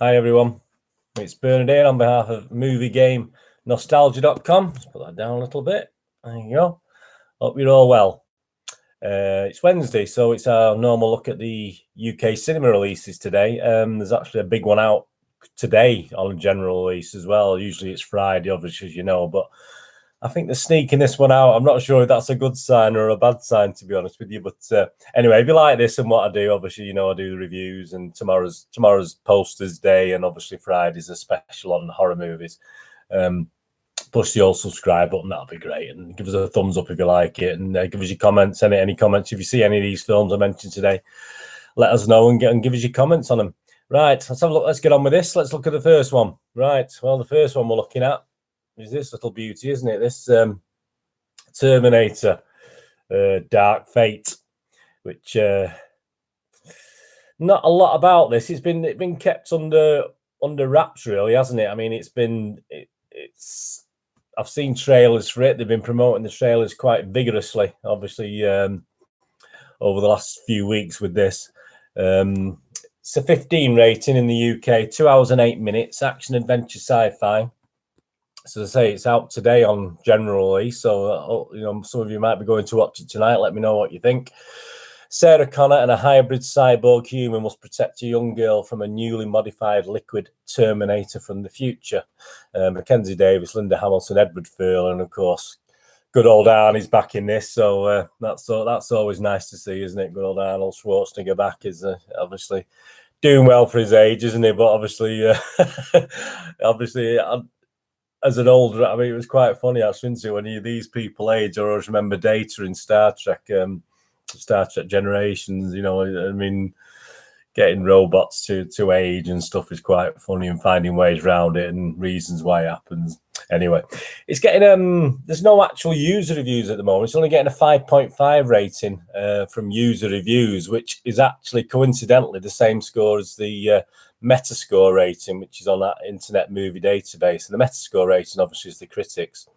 Hi everyone, it's Bernadine on behalf of MovieGameNostalgia.com. Let's put that down a little bit. There you go. Hope you're all well. It's Wednesday, so it's our normal look at the UK cinema releases today. There's actually a big one out today on a general release as well. Usually it's Friday, obviously, as you know, but I think they're sneaking this one out. I'm not sure if that's a good sign or a bad sign, to be honest with you. But anyway, if you like this and what I do, obviously, you know, I do the reviews, and tomorrow's posters day, and obviously Friday's a special on horror movies. Push the old subscribe button, that'll be great, and give us a thumbs up if you like it, and give us your comments. Any comments if you see any of these films I mentioned today, let us know and give us your comments on them. Right, let's have a look. Let's get on with this. Let's look at the first one. Right, well, the first one we're looking at is this little beauty, isn't it? This Terminator, Dark Fate, which not a lot about this. It's been kept under wraps, really, hasn't it? I mean, it's I've seen trailers for it. They've been promoting the trailers quite vigorously, obviously, over the last few weeks with this. It's a 15 rating in the UK, 2 hours and 8 minutes, action, adventure, sci-fi. So I say it's out today on general release. So, you know, some of you might be going to watch it tonight. Let me know what you think. Sarah Connor and a hybrid cyborg human must protect a young girl from a newly modified liquid Terminator from the future. Mackenzie Davis, Linda Hamilton, Edward Furlong, and of course, good old Arnie's back in this. So that's always nice to see, isn't it? Good old Arnold Schwarzenegger back is obviously doing well for his age, isn't he? But obviously, as an older, I mean, it was quite funny actually, when these people age. I always remember Data in Star Trek Generations. You know, I mean, getting robots to age and stuff is quite funny, and finding ways around it and reasons why it happens. Anyway, it's getting there's no actual user reviews at the moment. It's only getting a 5.5 rating from user reviews, which is actually coincidentally the same score as the Metascore rating, which is on that Internet Movie Database. And the Metascore rating obviously is the critics,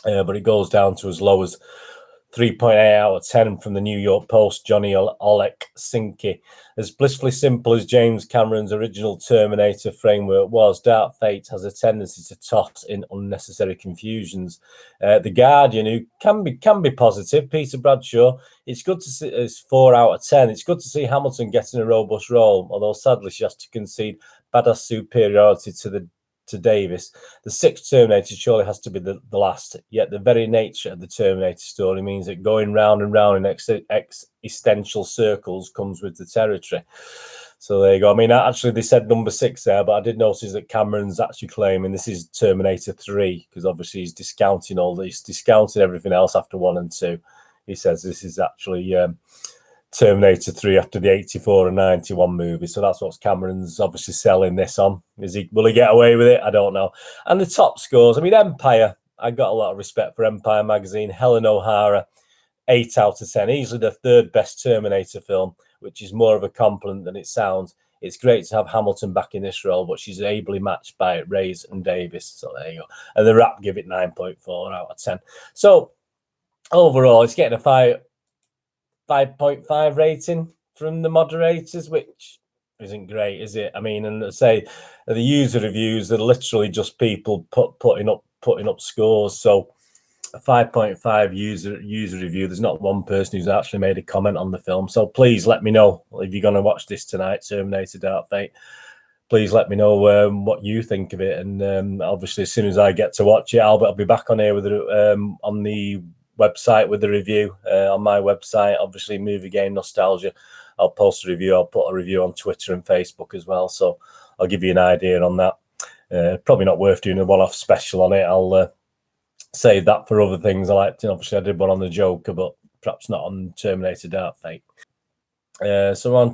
but it goes down to as low as 3.8 out of 10 from the New York Post, Johnny Olek-Sinky. As blissfully simple as James Cameron's original Terminator framework was, Dark Fate has a tendency to toss in unnecessary confusions. The Guardian, who can be positive, Peter Bradshaw, it's good to see. It's 4 out of 10. It's good to see Hamilton getting a robust role, although sadly she has to concede badass superiority to Davis. The sixth Terminator surely has to be the last, yet the very nature of the Terminator story means that going round and round in existential circles comes with the territory. So there you go. I mean, actually, they said number 6 there, but I did notice that Cameron's actually claiming this is Terminator 3, because obviously he's discounting everything else after 1 and 2. He says this is actually Terminator 3 after the 84 and 91 movie. So that's what Cameron's obviously selling this on. Will he get away with it? I don't know. And the top scores, I mean, Empire, I got a lot of respect for Empire magazine. Helen O'Hara, 8 out of 10. Easily the 3rd best Terminator film, which is more of a compliment than it sounds. It's great to have Hamilton back in this role, but she's ably matched by Reyes and Davis. So there you go. And the Wrap give it 9.4 out of 10. So overall, it's getting a 5.5 rating from the moderators, which isn't great, is it? I mean, and let's say the user reviews, they're literally just people putting up scores. So a 5.5 user review, there's not one person who's actually made a comment on the film. So please let me know if you're going to watch this tonight, Terminator Dark Fate. Please let me know what you think of it, and obviously as soon as I get to watch it, I'll be back on here with on the website with the review on my website, obviously Movie Game Nostalgia. I'll post a review. I'll put a review on Twitter and Facebook as well, so I'll give you an idea on that. Probably not worth doing a one-off special on it. I'll save that for other things. Obviously I did one on the Joker, but perhaps not on Terminator Dark Fate. So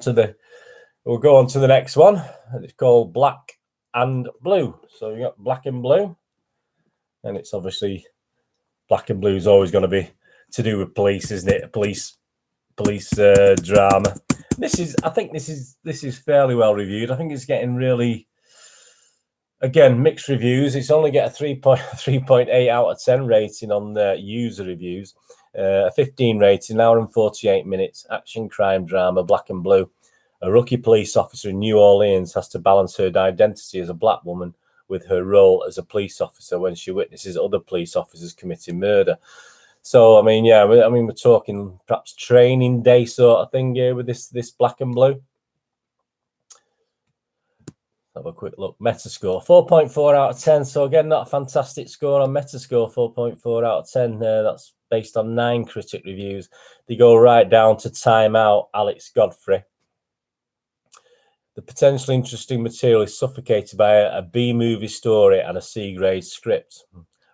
we'll go on to the next one. It's called Black and Blue. So you got Black and Blue, and it's obviously Black and Blue is always going to be to do with police, isn't it? A police drama. I think this is fairly well reviewed. I think it's getting really, again, mixed reviews. It's only get a 3.8 out of 10 rating on the user reviews. A 15 rating, an hour and 48 minutes, action crime drama, Black and Blue. A rookie police officer in New Orleans has to balance her identity as a black woman with her role as a police officer when she witnesses other police officers committing murder. So, I mean, yeah, we're talking perhaps training day sort of thing here with this Black and Blue. Have a quick look. Metascore 4.4 out of 10. So again, not a fantastic score on Metascore. 4.4 out of 10. That's based on 9 critic reviews. They go right down to Time Out, Alex Godfrey. The potentially interesting material is suffocated by a B-movie story and a C-grade script.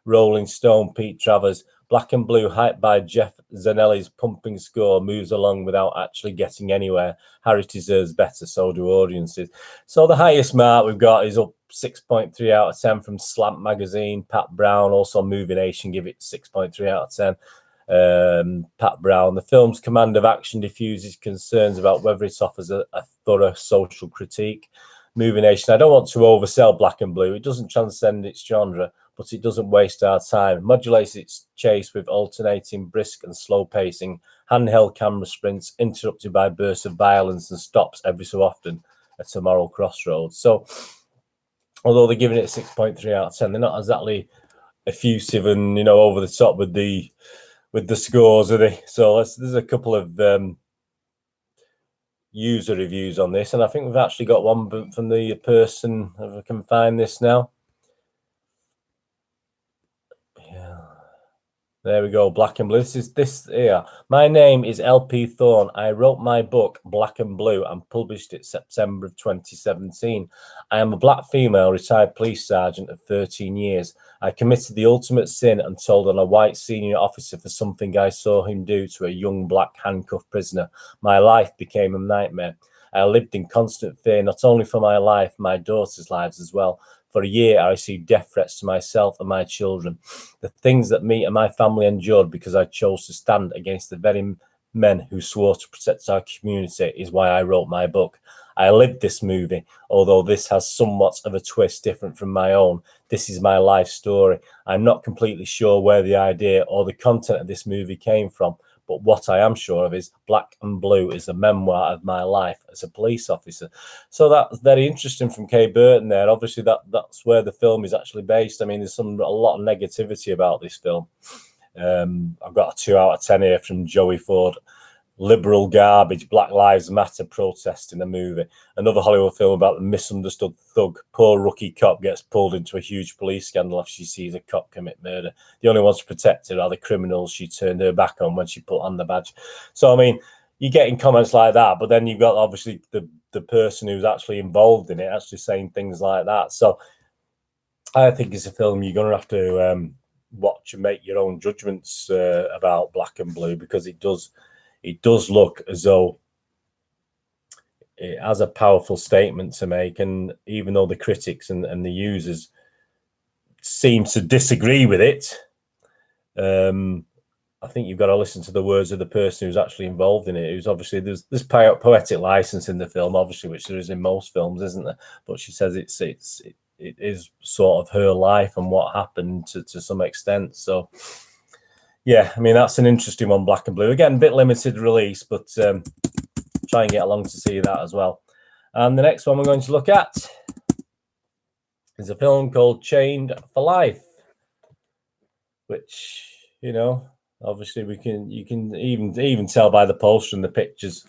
Rolling Stone, Pete Travers. Black and Blue, hyped by Jeff Zanelli's pumping score, moves along without actually getting anywhere. Harry deserves better, so do audiences. So the highest mark we've got is up 6.3 out of 10 from Slant Magazine. Pat Brown, also Movie Nation, give it 6.3 out of 10. Pat Brown, the film's command of action diffuses concerns about whether it offers a thorough social critique. Movie Nation, I don't want to oversell Black and Blue. It doesn't transcend its genre, but it doesn't waste our time. Modulates its chase with alternating brisk and slow pacing, handheld camera sprints interrupted by bursts of violence, and stops every so often at a moral crossroads. So, although they're giving it 6.3 out of 10, they're not exactly effusive and, you know, over the top with the scores, are they? So there's a couple of user reviews on this, and I think we've actually got one from the Pearson, if I can find this now. Yeah, there we go. Black and Blue. This here. My name is LP Thorne. I wrote my book Black and Blue and published it September of 2017. I am a black female retired police sergeant of 13 years. I committed the ultimate sin and told on a white senior officer for something I saw him do to a young black handcuffed prisoner. My life became a nightmare. I lived in constant fear, not only for my life, my daughter's lives as well. For a year, I received death threats to myself and my children. The things that me and my family endured because I chose to stand against the very men who swore to protect our community is why I wrote my book. I lived this movie, although this has somewhat of a twist different from my own. This is my life story. I'm not completely sure where the idea or the content of this movie came from, but what I am sure of is Black and Blue is a memoir of my life as a police officer. So that's very interesting from Kay Burton there. Obviously, that's where the film is actually based. I mean, there's a lot of negativity about this film. I've got a 2 out of 10 here from Joey Ford. Liberal garbage, Black Lives Matter protest in a movie. Another Hollywood film about the misunderstood thug. Poor rookie cop gets pulled into a huge police scandal after she sees a cop commit murder. The only ones to protect her are the criminals she turned her back on when she put on the badge. So, I mean, you're getting comments like that, but then you've got obviously the person who's actually involved in it actually saying things like that. So I think it's a film you're going to have to watch and make your own judgments about Black and Blue, because it does look as though it has a powerful statement to make. And even though the critics and the users seem to disagree with it, I think you've got to listen to the words of the person who's actually involved in it. Who's obviously, there's poetic license in the film, obviously, which there is in most films, isn't there? But she says it is sort of her life and what happened to some extent. So, yeah, I mean, that's an interesting one, Black and Blue. Again, a bit limited release, but try and get along to see that as well. And the next one we're going to look at is a film called Chained for Life, which, you know, obviously you can even tell by the poster and the pictures.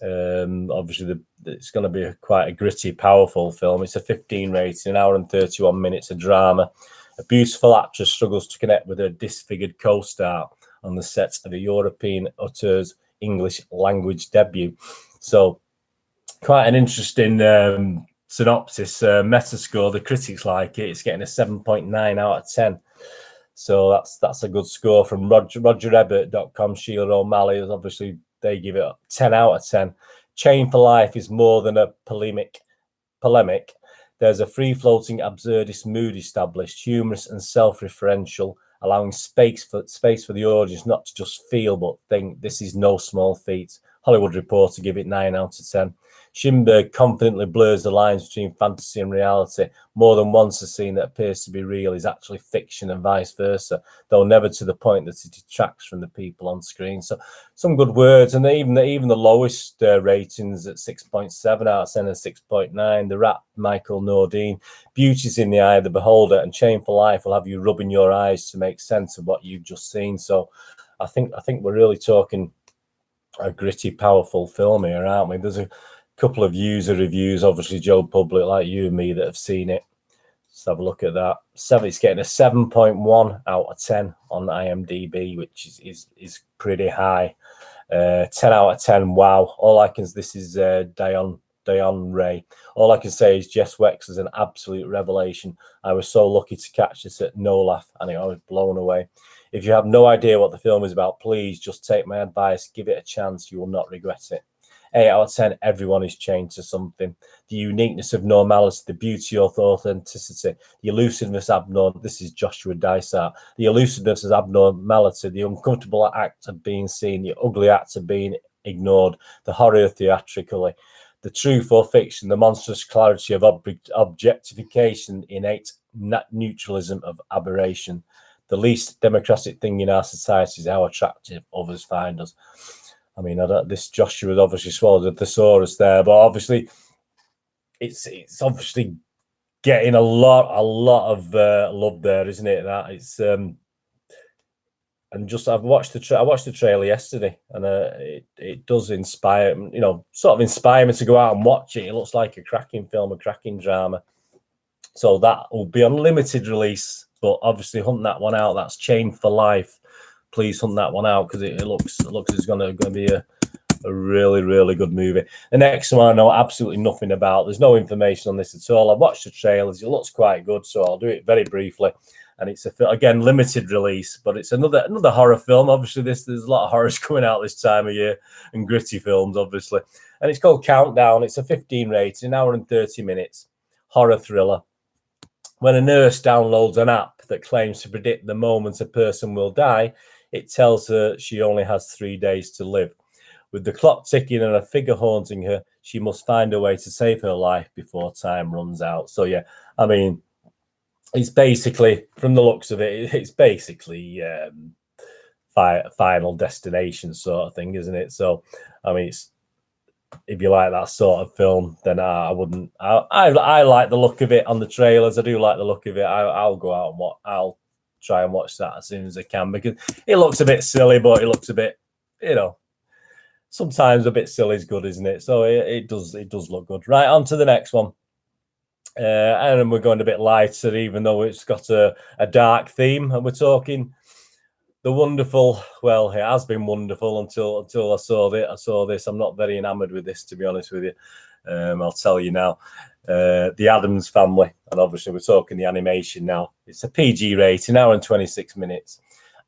Obviously, it's going to be quite a gritty, powerful film. It's a 15 rating, an hour and 31 minutes, a drama. A beautiful actress struggles to connect with her disfigured co-star on the set of a European auteur's English language debut. So, quite an interesting synopsis. Metascore, the critics like it. It's getting a 7.9 out of 10. So that's a good score from RogerEbert.com. Sheila O'Malley, obviously, they give it a 10 out of 10. Chained for Life is more than a polemic. There's a free-floating, absurdist mood established, humorous and self-referential, allowing space for the audience not to just feel but think. This is no small feat. Hollywood Reporter give it 9 out of 10. Schimberg confidently blurs the lines between fantasy and reality. More than once a scene that appears to be real is actually fiction and vice versa, though never to the point that it detracts from the people on screen. So some good words, and even the lowest ratings at 6.7 out of 10 and 6.9. The rap, Michael Nordine, beauty's in the eye of the beholder, and Chain for Life will have you rubbing your eyes to make sense of what you've just seen. So I think we're really talking a gritty, powerful film here, aren't we? There's a couple of user reviews, obviously Joe Public, like you and me, that have seen it. Let's have a look at that. It's getting a 7.1 out of 10 on IMDb, which is pretty high. 10 out of 10. Wow. This is Dion Ray. All I can say is Jess Weixler is an absolute revelation. I was so lucky to catch this at No Laugh, and I was blown away. If you have no idea what the film is about, please just take my advice. Give it a chance. You will not regret it. 8 out of 10, everyone is chained to something. The uniqueness of normality, the beauty of authenticity, the elusiveness of abnormal. This is Joshua Dysart. The elusiveness of abnormality, the uncomfortable act of being seen, the ugly act of being ignored, the horror theatrically, the truth or fiction, the monstrous clarity of objectification, innate neutralism of aberration. The least democratic thing in our society is how attractive others find us. I mean, this Joshua has obviously swallowed a thesaurus there, but obviously it's obviously getting a lot of love there, isn't it? That it's and just I watched the trailer yesterday, and it does inspire, sort of inspire me to go out and watch it. It looks like a cracking film, a cracking drama. So that will be on limited release, but obviously hunt that one out. That's Chain for Life. Please hunt that one out, because it looks it's going to be a really, really good movie. The next one I know absolutely nothing about. There's no information on this at all. I've watched the trailers. It looks quite good, so I'll do it very briefly. And it's again limited release, but it's another horror film. Obviously, there's a lot of horrors coming out this time of year, and gritty films, obviously. And it's called Countdown. It's a 15 rating, an hour and 30 minutes horror thriller. When a nurse downloads an app that claims to predict the moment a person will die, it tells her she only has 3 days to live. With the clock ticking and a figure haunting her, she must find a way to save her life before time runs out. So, yeah, I mean, it's basically, from the looks of it, it's basically Final Destination sort of thing, isn't it? So, I mean, if you like that sort of film, then I wouldn't. I like the look of it on the trailers. I do like the look of it. I'll go out and I'll try and watch that as soon as I can, because it looks a bit silly, but it looks a bit, sometimes a bit silly is good, isn't it? So it does look good. Right, on to the next one. And then we're going a bit lighter, even though it's got a dark theme, and we're talking the wonderful. Well, it has been wonderful until I saw this. I'm not very enamored with this, to be honest with you. I'll tell you now. The Addams Family, and obviously we're talking the animation now. It's a PG rating, an hour and 26 minutes.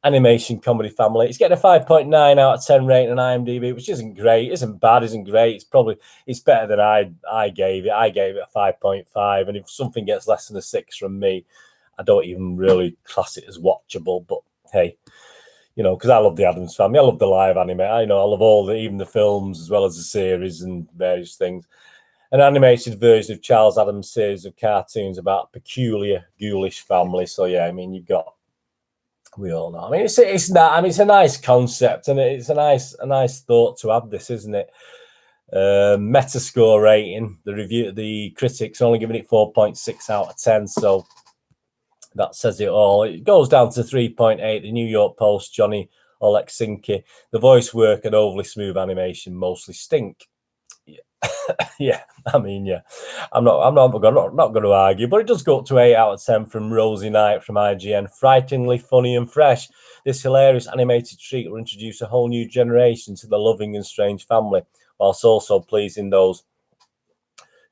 Animation comedy family. It's getting a 5.9 out of 10 rating on IMDb, which isn't great, isn't bad, isn't great. It's better than I gave it. I gave it a 5.5, and if something gets less than a 6 from me, I don't even really class it as watchable. But hey, because I love the Addams Family, I love the live anime. I love even the films as well as the series and various things. An animated version of Charles Addams' series of cartoons about a peculiar, ghoulish family. So yeah, I mean, we all know. I mean, it's a nice concept, and it's a nice thought to have this, isn't it? Metascore rating, the critics only giving it 4.6 out of 10, so that says it all. It goes down to 3.8. The New York Post, Johnny Oleksinski, the voice work and overly smooth animation mostly stink. Yeah, I mean, yeah, I'm not going to argue, but it does go up to 8 out of 10 from Rosie Knight from IGN. Frighteningly funny and fresh, this hilarious animated treat will introduce a whole new generation to the loving and strange family, whilst also pleasing those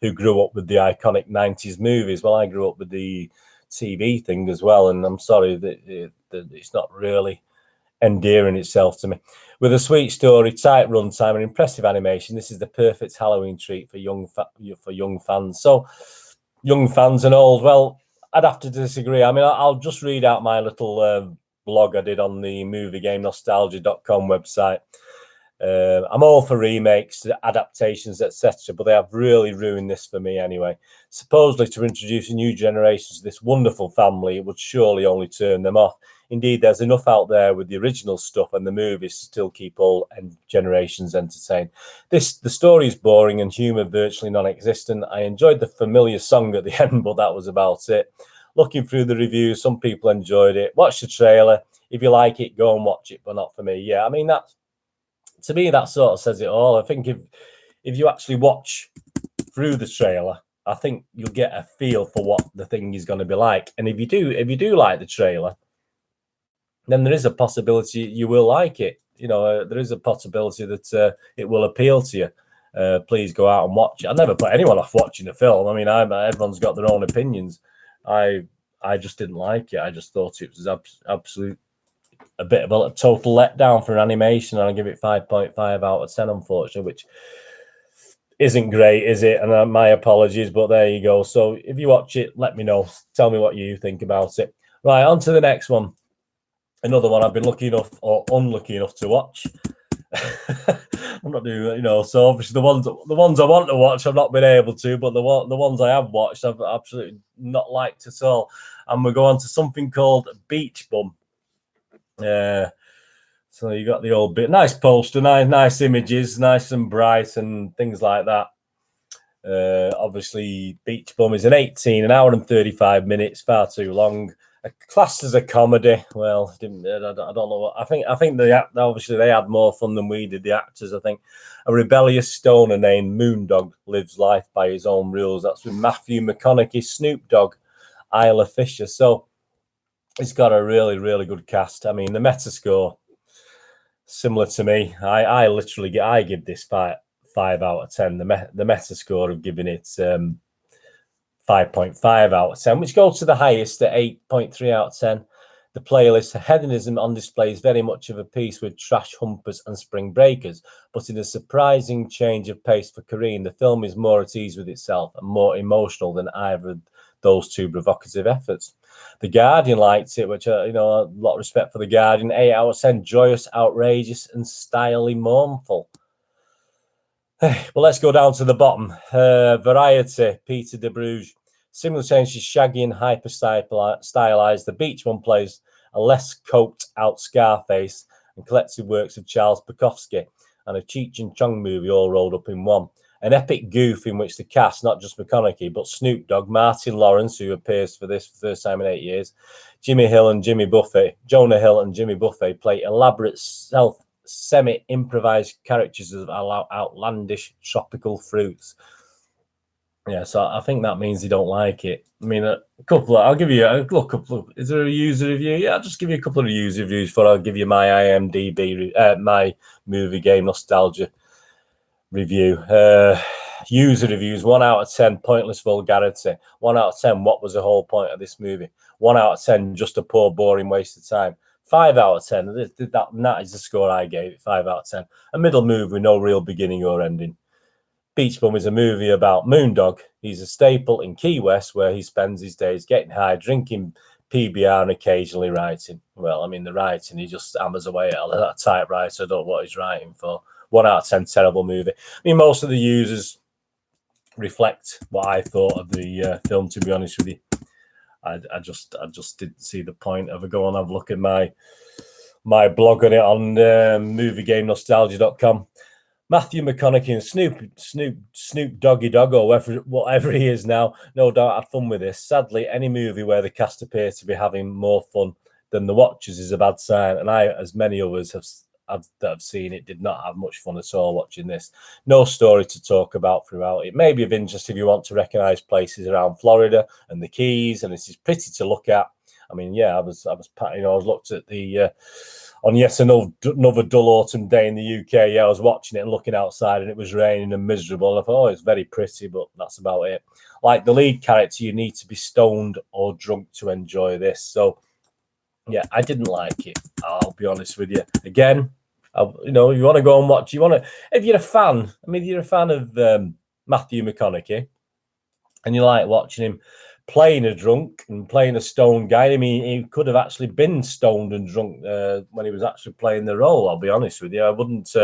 who grew up with the iconic 90s movies. Well, I grew up with the TV thing as well, and I'm sorry that it's not really endearing itself to me. With a sweet story, tight runtime, and impressive animation, this is the perfect Halloween treat for young fans. So, young fans and old. Well, I'd have to disagree. I mean, I'll just read out my little blog I did on the movie game nostalgia.com website. I'm all for remakes, adaptations, etc., but they have really ruined this for me anyway. Supposedly to introduce a new generation to this wonderful family, it would surely only turn them off. Indeed, there's enough out there with the original stuff and the movies to still keep all generations entertained. The story is boring and humour virtually non-existent. I enjoyed the familiar song at the end, but that was about it. Looking through the reviews, some people enjoyed it. Watch the trailer. If you like it, go and watch it, but not for me. Yeah, I mean, to me, that sort of says it all. I think if you actually watch through the trailer, I think you'll get a feel for what the thing is going to be like. And if you do like the trailer, then there is a possibility you will like it. There is a possibility that it will appeal to you. Please go out and watch it. I never put anyone off watching a film. I mean, everyone's got their own opinions. I just didn't like it. I just thought it was absolute. A bit of a total letdown for an animation, and I'll give it 5.5 out of 10, unfortunately, which isn't great, is it? And my apologies, but there you go. So if you watch it, let me know. Tell me what you think about it. Right, on to the next one. Another one I've been lucky enough or unlucky enough to watch. I'm not doing, so obviously the ones I want to watch, I've not been able to, but the ones I have watched, I've absolutely not liked at all. And we go on to something called Beach Bum. So you got the old bit, nice poster, nice images, nice and bright and things like that. Obviously, Beach Bum is an hour and 35 minutes, far too long. Classed as a comedy. Well, I don't know what I think. Obviously they had more fun than we did. The actors, I think. A rebellious stoner named Moondog lives life by his own rules. That's with Matthew McConaughey, Snoop Dogg, Isla Fisher. So it's got a really, really good cast. I mean, the Metascore, similar to me. I literally give this 5 out of 10. The Metascore have given it 5.5 out of 10, which goes to the highest at 8.3 out of 10. The playlist, hedonism on display, is very much of a piece with trash humpers and spring breakers, but in a surprising change of pace for Korean, the film is more at ease with itself and more emotional than either of those two provocative efforts. The Guardian liked it, which, a lot of respect for The Guardian. 8 out of 10, joyous, outrageous, and stylish mournful. Well, let's go down to the bottom. Variety, Peter de Bruges. Similar change to Shaggy and hyper stylized. The Beach One plays a less coked out Scarface and collected works of Charles Bukowski and a Cheech and Chong movie all rolled up in one. An epic goof in which the cast, not just McConaughey, but Snoop Dogg, Martin Lawrence, who appears for this for the first time in 8 years, Jonah Hill and Jimmy Buffett play elaborate semi-improvised caricatures of outlandish tropical fruits. Yeah, so I think that means you don't like it. I mean, I'll give you a couple of, is there a user review? Yeah, I'll just give you a couple of user reviews before I'll give you my IMDb, my movie game nostalgia review. User reviews, 1 out of 10, pointless vulgarity. 1 out of 10, what was the whole point of this movie? 1 out of 10, just a poor, boring waste of time. 5 out of 10, that is the score I gave it, 5 out of 10. A middle movie with no real beginning or ending. Beach Bum is a movie about Moondog. He's a staple in Key West where he spends his days getting high, drinking PBR and occasionally writing. Well, I mean, the writing, he just hammers away at that typewriter. I don't know what he's writing for. 1 out of 10, terrible movie. I mean, most of the users reflect what I thought of the film, to be honest with you. I just didn't see the point of it. Go and have a look at my blog on it on movieGameNostalgia.com. Matthew McConaughey and Snoop Doggy Dogg, or whatever he is now, no doubt had fun with this. Sadly, any movie where the cast appear to be having more fun than the watchers is a bad sign, and I, as many others that have seen it, did not have much fun at all watching this. No story to talk about throughout. It may be of interest if you want to recognise places around Florida and the Keys, and this is pretty to look at. I mean, yeah, I was looked at the on yet another dull autumn day in the UK. Yeah, I was watching it and looking outside, and it was raining and miserable. And I thought, it's very pretty, but that's about it. Like the lead character, you need to be stoned or drunk to enjoy this. So, yeah, I didn't like it. I'll be honest with you. Again, you want to go and watch. If you're a fan. I mean, you're a fan of Matthew McConaughey, and you like watching him playing a drunk and playing a stoned guy. I mean, he could have actually been stoned and drunk when he was actually playing the role. I'll be honest with you. I wouldn't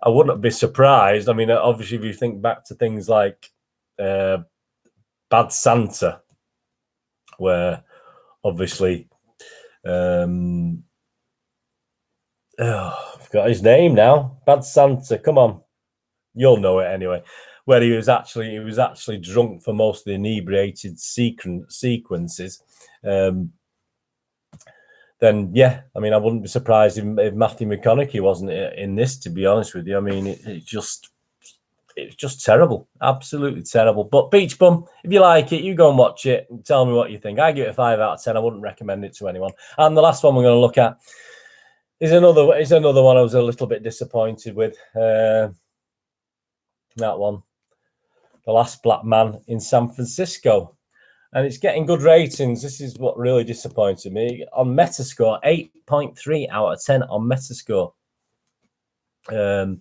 I wouldn't be surprised. I mean, obviously, if you think back to things like Bad Santa, where obviously, oh, I've got his name now. Bad Santa, come on, you'll know it anyway. Where he was actually drunk for most of the inebriated sequences. Then yeah, I mean, I wouldn't be surprised if Matthew McConaughey wasn't in this. To be honest with you, I mean, it's just terrible, absolutely terrible. But Beach Bum, if you like it, you go and watch it and tell me what you think. I give it a 5 out of 10. I wouldn't recommend it to anyone. And the last one we're going to look at is another one I was a little bit disappointed with. That one, The Last Black Man in San Francisco. And it's getting good ratings. This is what really disappointed me. On Metascore, 8.3 out of 10 on Metascore. You've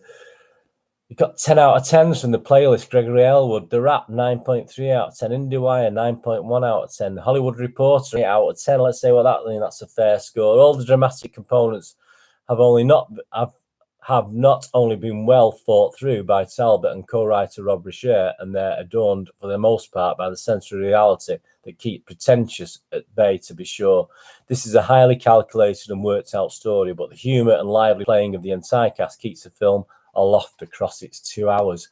got 10 out of 10s from the playlist. Gregory Elwood, The Rap, 9.3 out of 10. IndieWire, 9.1 out of 10. Hollywood Reporter, 8 out of 10. Let's say what that means. That's a fair score. All the dramatic components have not only been well thought through by Talbot and co-writer Rob Richer, and they're adorned for the most part by the sense of reality that keep pretentious at bay, to be sure. This is a highly calculated and worked out story, but the humour and lively playing of the entire cast keeps the film aloft across its 2 hours.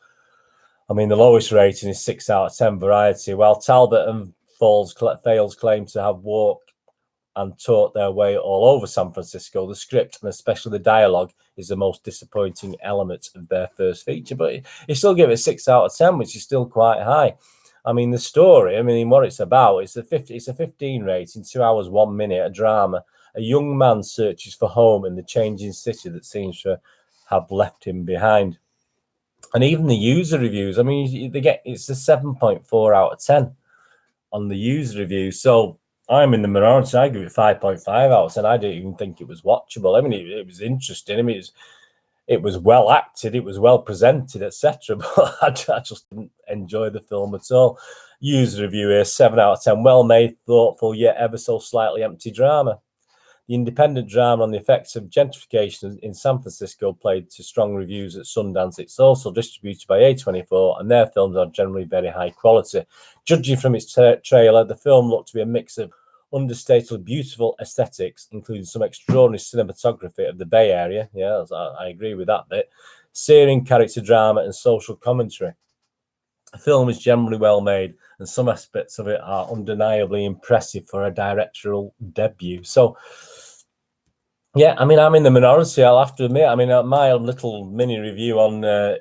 I mean, the lowest rating is 6 out of 10 Variety. While Talbot and Fales claim to have walked and taught their way all over San Francisco, the script and especially the dialogue is the most disappointing element of their first feature. But you still give it 6 out of 10, which is still quite high. I mean, the story, I mean, what it's about, it's a 15 rating, 2 hours, 1 minute, a drama. A young man searches for home in the changing city that seems to have left him behind. And even the user reviews, I mean, it's a 7.4 out of 10 on the user review. So I'm in the minority. I give it 5.5 out of 10. I didn't even think it was watchable. I mean, it was interesting. I mean, it was well acted, it was well presented, etc. But I just didn't enjoy the film at all. User review here, 7 out of 10. Well made, thoughtful, yet ever so slightly empty drama. The independent drama on the effects of gentrification in San Francisco played to strong reviews at Sundance. It's also distributed by A24, and their films are generally very high quality. Judging from its trailer, the film looked to be a mix of understated, beautiful aesthetics, including some extraordinary cinematography of the Bay Area. Yeah, I agree with that bit. Searing character drama and social commentary. The film is generally well made, and some aspects of it are undeniably impressive for a directorial debut. So, yeah, I mean, I'm in the minority, I'll have to admit. I mean, my little mini review on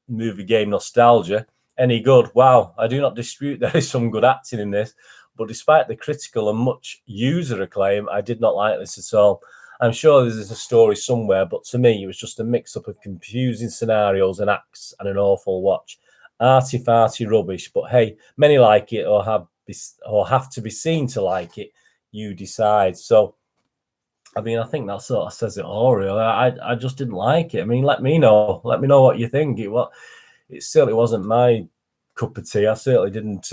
Movie Game Nostalgia, any good? Wow, I do not dispute there is some good acting in this, but despite the critical and much user acclaim, I did not like this at all. I'm sure there's a story somewhere, but to me, it was just a mix-up of confusing scenarios and acts and an awful watch. Arty-farty rubbish, but hey, many like it or have to be seen to like it. You decide. So, I mean, I think that sort of says it all, really. I just didn't like it. I mean, let me know what you think. It certainly wasn't my cup of tea. I certainly didn't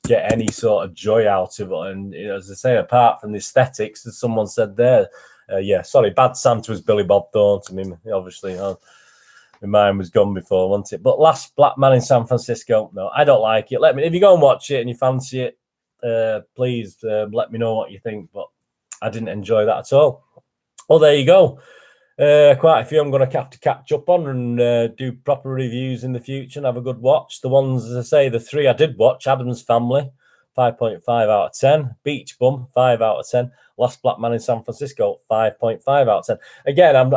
get any sort of joy out of it. And as I say, apart from the aesthetics, as someone said there, Bad Santa was Billy Bob Thornton. I mean, obviously, my mind was gone before, wasn't it? But Last Black Man in San Francisco, no, I don't like it. If you go and watch it and you fancy it, please let me know what you think. But I didn't enjoy that at all. Well, there you go. Quite a few I'm going to have to catch up on and do proper reviews in the future and have a good watch. The ones, as I say, the 3 I did watch: Addams Family, 5.5 out of 10. Beach Bum, 5 out of 10. Last Black Man in San Francisco, 5.5 out of 10. Again, I'm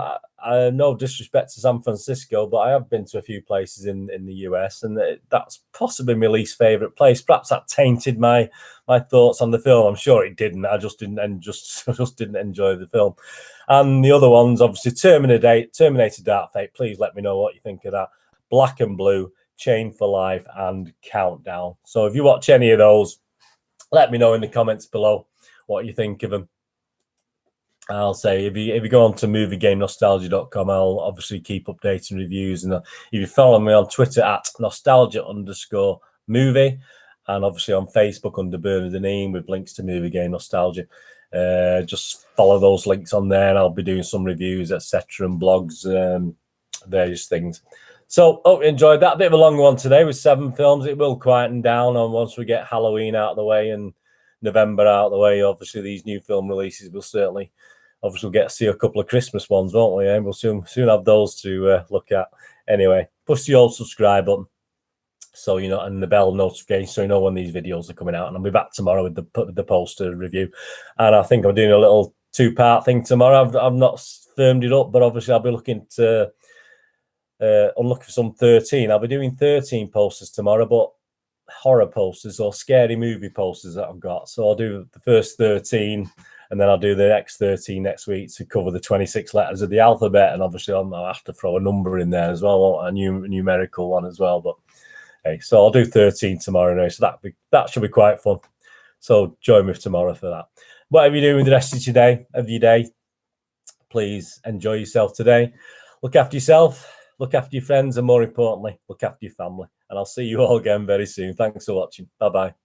no disrespect to San Francisco, but I have been to a few places in the US, and that's possibly my least favourite place. Perhaps that tainted my thoughts on the film. I'm sure it didn't. I just didn't just didn't enjoy the film. And the other ones, obviously, Terminator Dark Fate. Please let me know what you think of that. Black and Blue, Chain for Life, and Countdown. So if you watch any of those, let me know in the comments below what you think of them. I'll say if you go on to moviegamenostalgia.com, I'll obviously keep updating reviews. And if you follow me on Twitter at nostalgia_movie, and obviously on Facebook under Bernard and Ian with links to Movie Game Nostalgia. Just follow those links on there, and I'll be doing some reviews, etc., and blogs, various things. So, hope you enjoyed that. A bit of a long one today with 7 films. It will quieten down on once we get Halloween out of the way and November out of the way. Obviously, these new film releases will certainly, obviously, we'll get to see a couple of Christmas ones, won't we? We'll soon have those to look at. Anyway, push the old subscribe button, so you know, and the bell notification, so you know when these videos are coming out. And I'll be back tomorrow with the poster review. And I think I'm doing a little 2-part thing tomorrow. I've not firmed it up, but obviously I'll be looking to. I'm looking for some 13. I'll be doing 13 posters tomorrow, but horror posters or scary movie posters that I've got. So I'll do the first 13, and then I'll do the next 13 next week to cover the 26 letters of the alphabet. And obviously I'll have to throw a number in there as well, a numerical one as well. But hey, so I'll do 13 tomorrow anyway. So that should be quite fun. So join me tomorrow for that. Whatever you're doing with the rest of your day, please enjoy yourself today. Look after yourself. Look after your friends, and more importantly, look after your family. And I'll see you all again very soon. Thanks for watching. Bye-bye.